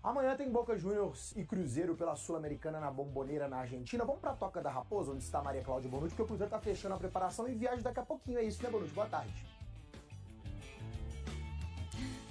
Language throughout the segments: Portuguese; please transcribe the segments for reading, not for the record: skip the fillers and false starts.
Amanhã tem Boca Juniors e Cruzeiro pela Sul-Americana na Bombonera, na Argentina. Vamos pra Toca da Raposa, onde está a Maria Cláudia Bonucci, porque o Cruzeiro tá fechando a preparação e viaja daqui a pouquinho. É isso, né, Bonucci? Boa tarde.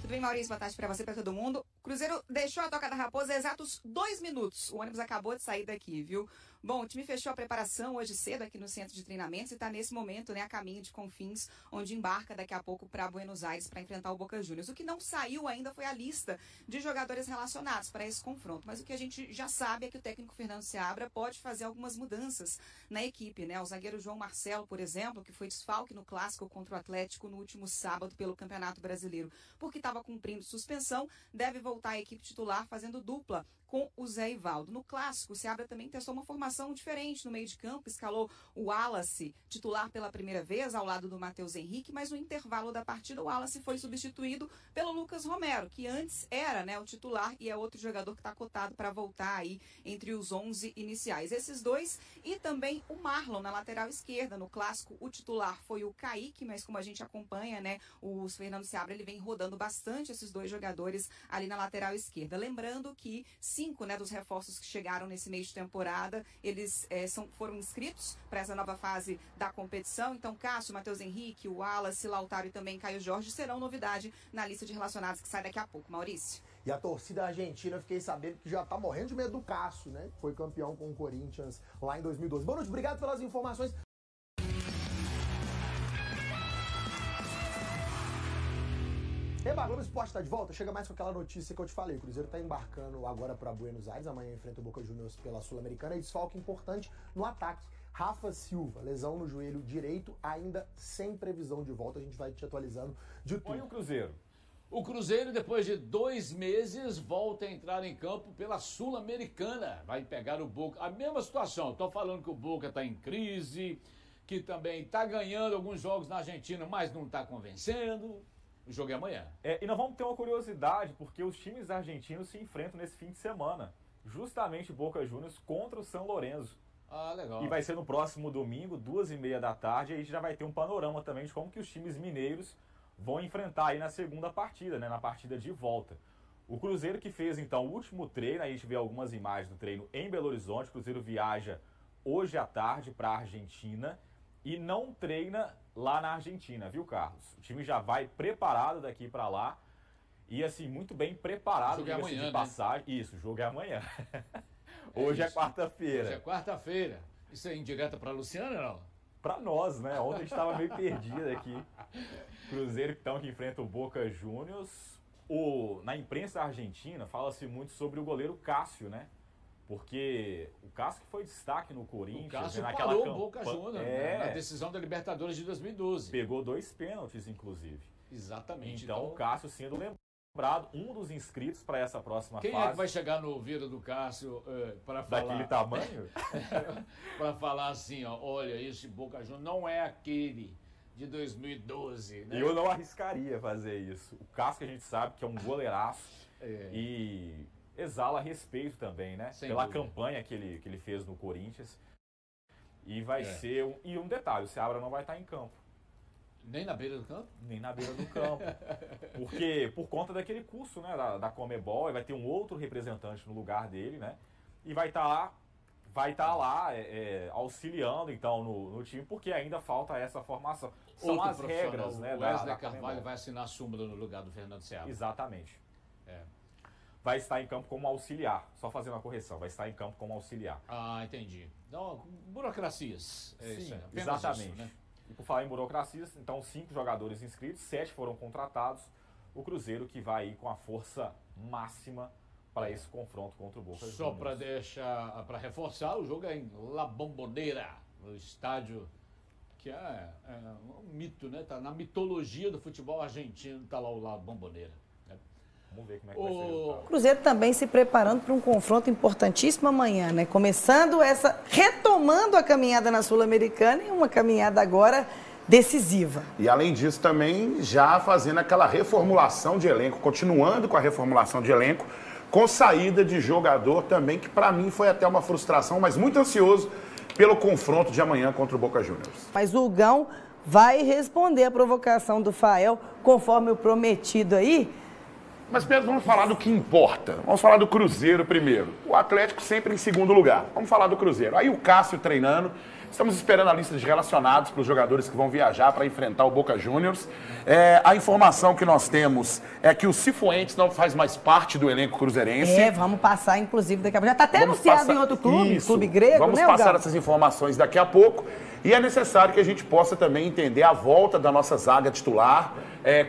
Tudo bem, Maurício? Boa tarde para você, para todo mundo. O Cruzeiro deixou a Toca da Raposa há exatos 2 minutos. O ônibus acabou de sair daqui, viu? Bom, o time fechou a preparação hoje cedo aqui no centro de treinamentos e está nesse momento, né, a caminho de Confins, onde embarca daqui a pouco para Buenos Aires para enfrentar o Boca Juniors. O que não saiu ainda foi a lista de jogadores relacionados para esse confronto, mas o que a gente já sabe é que o técnico Fernando Seabra pode fazer algumas mudanças na equipe, né? O zagueiro João Marcelo, por exemplo, que foi desfalque no clássico contra o Atlético no último sábado pelo Campeonato Brasileiro, porque estava cumprindo suspensão, deve voltar à equipe titular fazendo dupla com o Zé Ivaldo. No clássico, o Seabra também testou uma formação diferente no meio de campo, escalou o Wallace titular pela primeira vez ao lado do Matheus Henrique, mas no intervalo da partida o Wallace foi substituído pelo Lucas Romero, que antes era, né, o titular e é outro jogador que está cotado para voltar aí entre os 11 iniciais. Esses dois e também o Marlon na lateral esquerda. No clássico, o titular foi o Kaique, mas como a gente acompanha, né, o Fernando Seabra, ele vem rodando bastante esses dois jogadores ali na lateral esquerda. Lembrando que 5, né, dos reforços que chegaram nesse mês de temporada, eles foram inscritos para essa nova fase da competição. Então, Cássio, Matheus Henrique, o Wallace, Lautaro e também Caio Jorge serão novidade na lista de relacionados que sai daqui a pouco. Maurício. E a torcida argentina, eu fiquei sabendo que já tá morrendo de medo do Cássio, né? Foi campeão com o Corinthians lá em 2012. Boa noite, obrigado pelas informações. Eba, Globo Esporte tá de volta, chega mais com aquela notícia que eu te falei. O Cruzeiro tá embarcando agora para Buenos Aires, amanhã enfrenta o Boca Juniors pela Sul-Americana e desfalque importante no ataque. Rafa Silva, lesão no joelho direito, ainda sem previsão de volta, a gente vai te atualizando de tudo. Olha o Cruzeiro. O Cruzeiro, depois de 2 meses, volta a entrar em campo pela Sul-Americana. Vai pegar o Boca. A mesma situação, estou falando que o Boca está em crise, que também está ganhando alguns jogos na Argentina, mas não está convencendo. O jogo é amanhã. E nós vamos ter uma curiosidade, porque os times argentinos se enfrentam nesse fim de semana. Justamente Boca Juniors contra o São Lourenço. Ah, legal. E vai ser no próximo domingo, 2h30 da tarde. E a gente já vai ter um panorama também de como que os times mineiros vão enfrentar aí na segunda partida, né? Na partida de volta. O Cruzeiro que fez, então, o último treino. A gente vê algumas imagens do treino em Belo Horizonte. O Cruzeiro viaja hoje à tarde para a Argentina e não treina lá na Argentina, viu, Carlos? O time já vai preparado daqui para lá e, assim, muito bem preparado. O jogo é amanhã, de passagem. Né? Isso, o jogo é amanhã. Hoje é quarta-feira. Hoje é quarta-feira. Isso é indireta para a Luciana, não? Para nós, né? Ontem a gente estava meio perdido aqui. Cruzeiro, então, que enfrenta o Boca Juniors. Na imprensa argentina fala-se muito sobre o goleiro Cássio, né? Porque o Cássio que foi destaque no Corinthians. O Cássio naquela parou o Boca Juniors, na decisão da Libertadores de 2012. Pegou 2 pênaltis, inclusive. Exatamente. Então o Cássio sendo lembrado, um dos inscritos para essa próxima fase. Quem é que vai chegar no ouvido do Cássio para falar... Daquele tamanho? Para falar assim, ó, olha, esse Boca Juniors não é aquele de 2012. Né? Eu não arriscaria fazer isso. O Cássio que a gente sabe que é um goleiraço e... exala respeito também, né? Sem pela dúvida. Campanha que ele fez no Corinthians. E vai ser... um detalhe, o Seabra não vai estar em campo. Nem na beira do campo? Nem na beira do campo. Porque, por conta daquele curso, né, da Conmebol, vai ter um outro representante no lugar dele, né? E vai estar lá auxiliando, então, no time, porque ainda falta essa formação. São Outro as regras, né? O Wesley da Carvalho Conmebol. vai assinar a súmula no lugar do Fernando Seabra. Exatamente. É. Vai estar em campo como auxiliar. Só fazendo a correção, vai estar em campo como auxiliar. Ah, entendi. Então, burocracias. Sim, Isso, exatamente. Isso, né? E por falar em burocracias, então 5 jogadores inscritos, 7 foram contratados. O Cruzeiro que vai ir com a força máxima para esse confronto contra o Boca Juniors. Só para reforçar, o jogo é em La Bombonera, no estádio que é um mito, né? Tá na mitologia do futebol argentino, tá lá o La Bombonera. Vamos ver como é que vai ser o resultado. O Cruzeiro também se preparando para um confronto importantíssimo amanhã, né? Retomando a caminhada na Sul-Americana e uma caminhada agora decisiva. E além disso também já fazendo aquela reformulação de elenco, continuando com a reformulação de elenco, com saída de jogador também, que para mim foi até uma frustração, mas muito ansioso pelo confronto de amanhã contra o Boca Juniors. Mas o Gão vai responder a provocação do Fael, conforme o prometido aí. Mas, Pedro, vamos falar do que importa. Vamos falar do Cruzeiro primeiro. O Atlético sempre em segundo lugar. Vamos falar do Cruzeiro. Aí o Cássio treinando. Estamos esperando a lista de relacionados para os jogadores que vão viajar para enfrentar o Boca Juniors. A informação que nós temos é que o Cifuentes não faz mais parte do elenco cruzeirense. Vamos passar, inclusive, daqui a pouco. Já está até anunciado em outro clube, clube grego, vamos passar essas informações daqui a pouco. E é necessário que a gente possa também entender a volta da nossa zaga titular.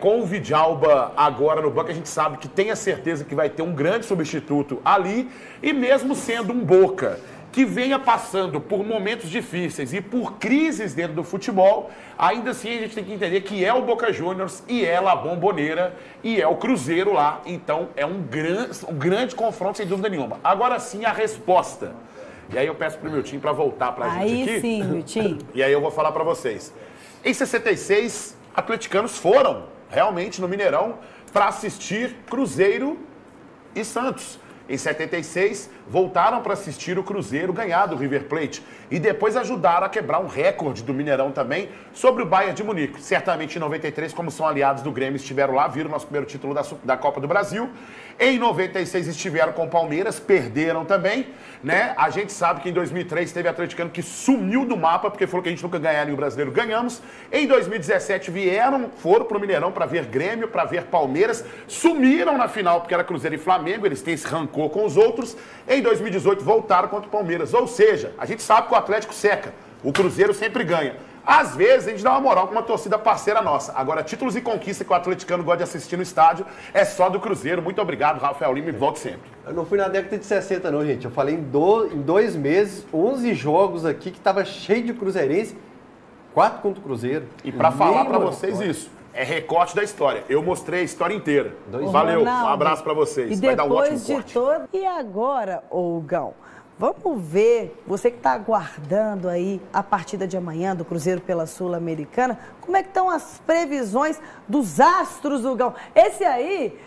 Com o Vidalba agora no banco, a gente sabe que tem a certeza que vai ter um grande substituto ali. E mesmo sendo um Boca que venha passando por momentos difíceis e por crises dentro do futebol, ainda assim a gente tem que entender que é o Boca Juniors e é La Bombonera e é o Cruzeiro lá. Então é um grande confronto, sem dúvida nenhuma. Agora sim a resposta. E aí eu peço pro meu time para voltar pra gente aqui. Aí sim, meu time. E aí eu vou falar para vocês. Em 66, atleticanos foram realmente no Mineirão para assistir Cruzeiro e Santos. Em 76, voltaram para assistir o Cruzeiro ganhar do River Plate. E depois ajudaram a quebrar um recorde do Mineirão também sobre o Bayern de Munique. Certamente em 93, como são aliados do Grêmio, estiveram lá, viram nosso primeiro título da Copa do Brasil. Em 96 estiveram com o Palmeiras, perderam também, né? A gente sabe que em 2003 teve atleticano que sumiu do mapa, porque falou que a gente nunca ganharia o Brasileiro, ganhamos. Em 2017 foram pro Mineirão para ver Grêmio, para ver Palmeiras, sumiram na final porque era Cruzeiro e Flamengo, eles têm esse rancor com os outros. Em 2018 voltaram contra o Palmeiras, ou seja, a gente sabe que o Atlético seca, o Cruzeiro sempre ganha. Às vezes a gente dá uma moral com uma torcida parceira nossa. Agora, títulos e conquistas que o atleticano gosta de assistir no estádio é só do Cruzeiro. Muito obrigado, Rafael Lima, e volte sempre. Eu não fui na década de 60 não, gente. Eu falei em 2 meses, 11 jogos aqui que tava cheio de cruzeirense, 4 contra o Cruzeiro. E para falar para vocês isso, é recorte da história. Eu mostrei a história inteira. Valeu, Ronaldo, um abraço para vocês. E vai dar um ótimo depois de corte. todo... E agora, Gão, vamos ver, você que está aguardando aí a partida de amanhã do Cruzeiro pela Sul-Americana, como é que estão as previsões dos astros, Gão? Esse aí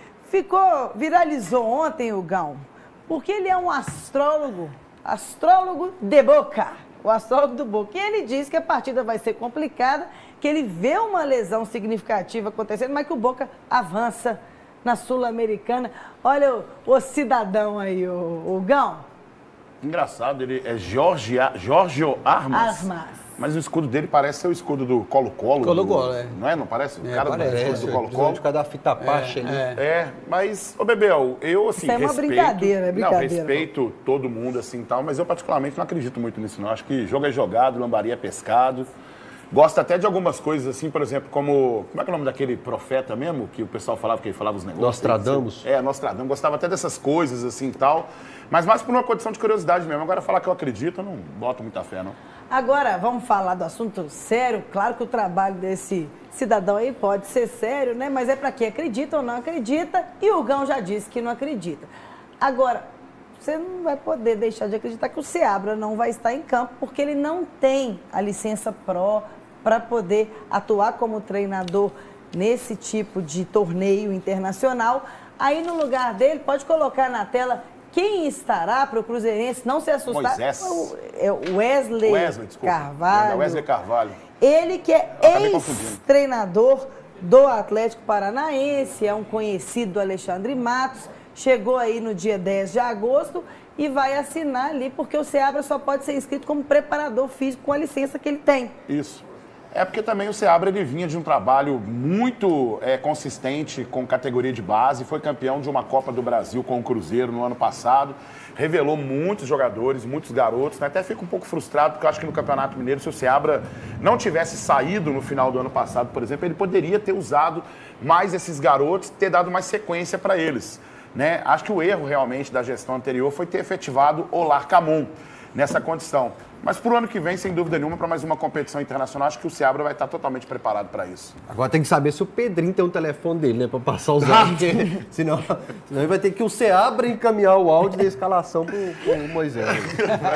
viralizou ontem, Gão, porque ele é um astrólogo de Boca, o astrólogo do Boca. E ele diz que a partida vai ser complicada, que ele vê uma lesão significativa acontecendo, mas que o Boca avança na Sul-Americana. Olha o cidadão aí, o Gão. Engraçado, ele é Giorgio Armas. Mas o escudo dele parece ser o escudo do Colo-Colo. Colo-Colo, é. Não é? Não parece? O cara parece, do escudo do Colo-Colo. De cada fita parte ali. Mas, ô Bebel, eu assim, isso é uma brincadeira, Não, respeito todo mundo assim e tal, mas eu particularmente não acredito muito nisso não. Acho que jogo é jogado, lambaria é pescado. Gosto até de algumas coisas assim, por exemplo, como é que é o nome daquele profeta mesmo, que o pessoal falava, que ele falava os negócios? Nostradamus. Nostradamus. Gostava até dessas coisas assim e tal, mas mais por uma condição de curiosidade mesmo. Agora, falar que eu acredito, eu não boto muita fé, não. Agora, vamos falar do assunto sério. Claro que o trabalho desse cidadão aí pode ser sério, né? Mas é para quem acredita ou não acredita, e o Gão já disse que não acredita. Agora, você não vai poder deixar de acreditar que o Seabra não vai estar em campo, porque ele não tem a licença Pro para poder atuar como treinador nesse tipo de torneio internacional. Aí no lugar dele, pode colocar na tela quem estará para o cruzeirense não se assustar. Moisés. É o Wesley Carvalho. Wesley Carvalho. Ele que é ex-treinador do Atlético Paranaense, é um conhecido do Alexandre Matos, chegou aí no dia 10 de agosto e vai assinar ali, porque o Seabra só pode ser inscrito como preparador físico com a licença que ele tem. Isso. É porque também o Seabra ele vinha de um trabalho muito consistente com categoria de base, foi campeão de uma Copa do Brasil com o Cruzeiro no ano passado, revelou muitos jogadores, muitos garotos, né? Até fico um pouco frustrado porque eu acho que no Campeonato Mineiro, se o Seabra não tivesse saído no final do ano passado, por exemplo, ele poderia ter usado mais esses garotos, ter dado mais sequência para eles, né? Acho que o erro realmente da gestão anterior foi ter efetivado o Larcamon nessa condição. Mas para o ano que vem, sem dúvida nenhuma, para mais uma competição internacional, acho que o Seabra vai estar totalmente preparado para isso. Agora tem que saber se o Pedrinho tem um telefone dele, né? Para passar os áudios. senão ele vai ter que o Seabra encaminhar o áudio da escalação pro Moisés.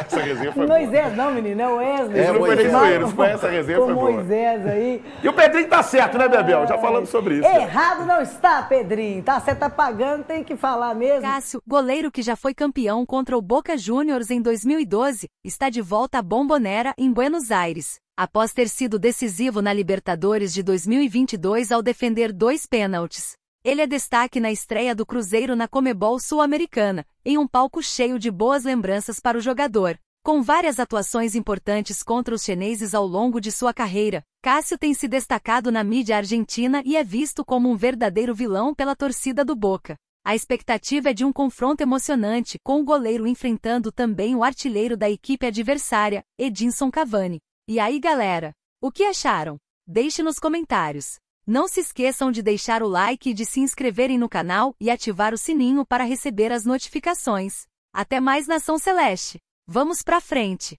Essa resenha foi Moisés boa. não, menino, é o Wesley. Não foi nem zoeiro, foi essa resenha, foi boa. Moisés aí. E o Pedrinho tá certo, né, Bebel? Já falamos sobre isso. Errado não está, Pedrinho. Tá, você tá pagando, tem que falar mesmo. Cássio, goleiro que já foi campeão contra o Boca Juniors em 2012, está de volta à Bombonera, em Buenos Aires, após ter sido decisivo na Libertadores de 2022 ao defender 2 pênaltis. Ele é destaque na estreia do Cruzeiro na Conmebol Sul-Americana, em um palco cheio de boas lembranças para o jogador. Com várias atuações importantes contra os chineses ao longo de sua carreira, Cássio tem se destacado na mídia argentina e é visto como um verdadeiro vilão pela torcida do Boca. A expectativa é de um confronto emocionante, com o goleiro enfrentando também o artilheiro da equipe adversária, Edinson Cavani. E aí, galera? O que acharam? Deixe nos comentários. Não se esqueçam de deixar o like e de se inscreverem no canal e ativar o sininho para receber as notificações. Até mais, Nação Celeste! Vamos pra frente!